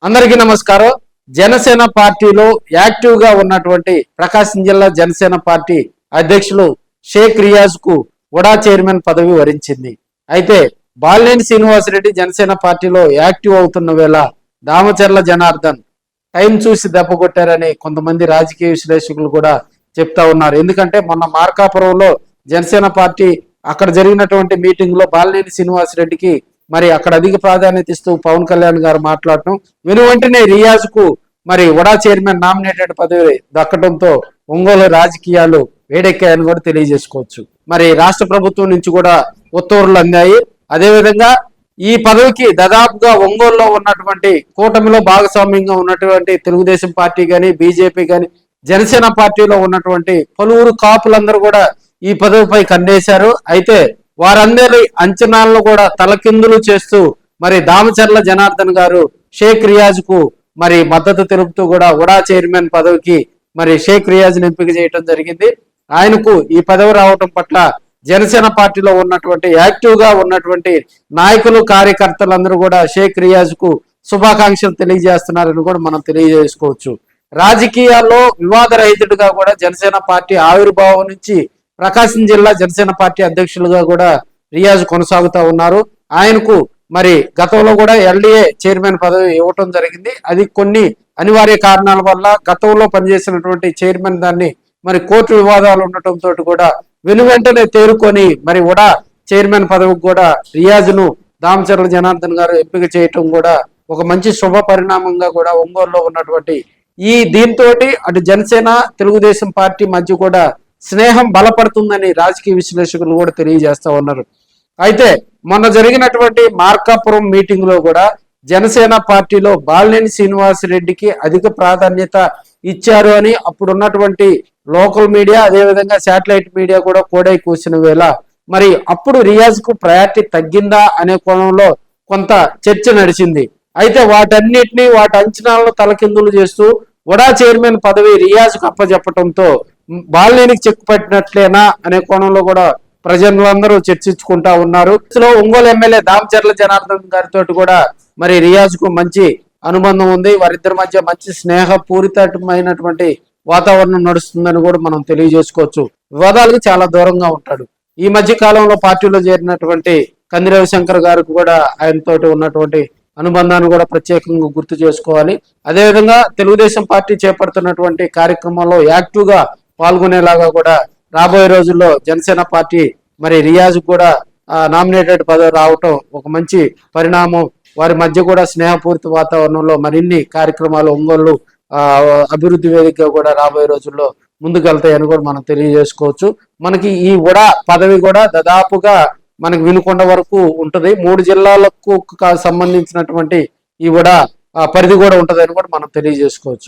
అందరికీ నమస్కారం. జనసేన పార్టీలో యాక్టివ్ గా ఉన్నటువంటి ప్రకాశం జిల్లా జనసేన పార్టీ అధ్యక్షులు షేక్ రియాజ్ కు ఉడా చైర్మన్ పదవి వరించింది. అయితే బాలినేని శ్రీనివాసరెడ్డి జనసేన పార్టీలో యాక్టివ్ అవుతున్న వేళ దామచర్ల జనార్దన్ టైం చూసి దెబ్బ కొట్టారని కొంతమంది రాజకీయ విశ్లేషకులు కూడా చెప్తా ఉన్నారు. ఎందుకంటే మొన్న మార్కాపురంలో జనసేన పార్టీ అక్కడ జరిగినటువంటి మీటింగ్ లో బాలినేని శ్రీనివాసరెడ్డికి మరి అక్కడ అధిక ప్రాధాన్యత ఇస్తూ పవన్ కళ్యాణ్ గారు మాట్లాడటం వెను వెంటనే రియాజ్ కు మరి ఉడా చైర్మన్ నామినేటెడ్ పదవి దక్కడంతో ఒంగోలు రాజకీయాలు వేడెక్కాయని కూడా తెలియజేసుకోవచ్చు. మరి రాష్ట్ర ప్రభుత్వం నుంచి కూడా ఉత్తర్వులు అందాయి. అదేవిధంగా ఈ పదవికి దాదాపుగా ఒంగోలులో ఉన్నటువంటి కూటమిలో భాగస్వామ్యంగా ఉన్నటువంటి తెలుగుదేశం పార్టీ కానీ బీజేపీ కానీ జనసేన పార్టీలో ఉన్నటువంటి పలువురు కాపులందరూ కూడా ఈ పదవిపై కన్నేశారు. అయితే వారందరి అంచనాలను కూడా తలకిందులు చేస్తూ మరి దామచర్ల జనార్దన్ గారు షేక్ రియాజ్ కు మరి మద్దతు తెలుపుతూ కూడా ఉడా చైర్మన్ పదవికి మరి షేక్ రియాజ్ ని ఎంపిక చేయడం జరిగింది. ఆయనకు ఈ పదవి రావడం పట్ల జనసేన పార్టీలో ఉన్నటువంటి యాక్టివ్ గా ఉన్నటువంటి నాయకులు కార్యకర్తలందరూ కూడా షేక్ రియాజ్ కు శుభాకాంక్షలు తెలియజేస్తున్నారని కూడా మనం తెలియజేసుకోవచ్చు. రాజకీయాల్లో వివాదరహితుడిగా కూడా జనసేన పార్టీ ఆవిర్భావం నుంచి ప్రకాశం జిల్లా జనసేన పార్టీ అధ్యక్షులుగా కూడా రియాజ్ కొనసాగుతూ ఉన్నారు. ఆయనకు మరి గతంలో కూడా ఎల్డీఏ చైర్మన్ పదవి ఇవ్వటం జరిగింది. అది కొన్ని అనివార్య కారణాల వల్ల గతంలో పనిచేసినటువంటి చైర్మన్ దాన్ని మరి కోర్టు వివాదాలు ఉండటంతో కూడా వెనువెంటనే తేరుకొని మరి ఉడా చైర్మన్ పదవికి కూడా రియాజ్ ను దామచర్ల జనార్దన్ గారు ఎంపిక చేయటం కూడా ఒక మంచి శుభ పరిణామంగా కూడా ఒంగోలులో ఉన్నటువంటి దీంతో అటు జనసేన తెలుగుదేశం పార్టీ మధ్య కూడా స్నేహం బలపడుతుందని రాజకీయ విశ్లేషకులు కూడా తెలియజేస్తా ఉన్నారు. అయితే మొన్న జరిగినటువంటి మార్కాపురం మీటింగ్ లో కూడా జనసేన పార్టీలో బాలినేని శ్రీనివాసరెడ్డికి అధిక ప్రాధాన్యత ఇచ్చారు అని అప్పుడున్నటువంటి లోకల్ మీడియా అదేవిధంగా శాటిలైట్ మీడియా కూడా కోడై కూసిన వేళ మరి అప్పుడు రియాజ్ కు ప్రయారిటీ తగ్గిందా అనే కోణంలో కొంత చర్చ నడిచింది. అయితే వాటి అంచనాలను తలకిందులు చేస్తూ ఉడా చైర్మన్ పదవి రియాజ్ కు అప్పచెప్పడంతో బాలినేనికి చెక్కు పట్టినట్లేనా అనే కోణంలో కూడా ప్రజలందరూ చర్చించుకుంటా ఉన్నారు. ఒంగోలు ఎమ్మెల్యే దామచర్ల జనార్దన్ గారితో కూడా మరి రియాజ్ కు మంచి అనుబంధం ఉంది. వారిద్దరి మధ్య మంచి స్నేహపూరితమైనటువంటి వాతావరణం నడుస్తుందని కూడా మనం తెలియజేసుకోవచ్చు. వివాదాలకు చాలా దూరంగా ఉంటాడు. ఈ మధ్య కాలంలో పార్టీలో చేరినటువంటి కంది రవిశంకర్ గారికి కూడా ఆయనతో ఉన్నటువంటి అనుబంధాన్ని కూడా ప్రత్యేకంగా గుర్తు చేసుకోవాలి. అదేవిధంగా తెలుగుదేశం పార్టీ చేపడుతున్నటువంటి కార్యక్రమంలో యాక్టివ్ గా పాల్గొనేలాగా కూడా రాబోయే రోజుల్లో జనసేన పార్టీ మరి రియాజ్ కూడా నామినేటెడ్ పదవి రావటం ఒక మంచి పరిణామం. వారి మధ్య కూడా స్నేహపూరిత వాతావరణంలో మరిన్ని కార్యక్రమాలు ఒంగోలు అభివృద్ధి వేదికగా కూడా రాబోయే రోజుల్లో ముందుకెళ్తాయని కూడా మనం తెలియజేసుకోవచ్చు. మనకి ఈ ఉడా పదవి కూడా దాదాపుగా మనకి వినుకొండ వరకు ఉంటది. 3 జిల్లాలకు సంబంధించినటువంటి ఈ ఉడా పరిధి కూడా ఉంటదని కూడా మనం తెలియజేసుకోవచ్చు.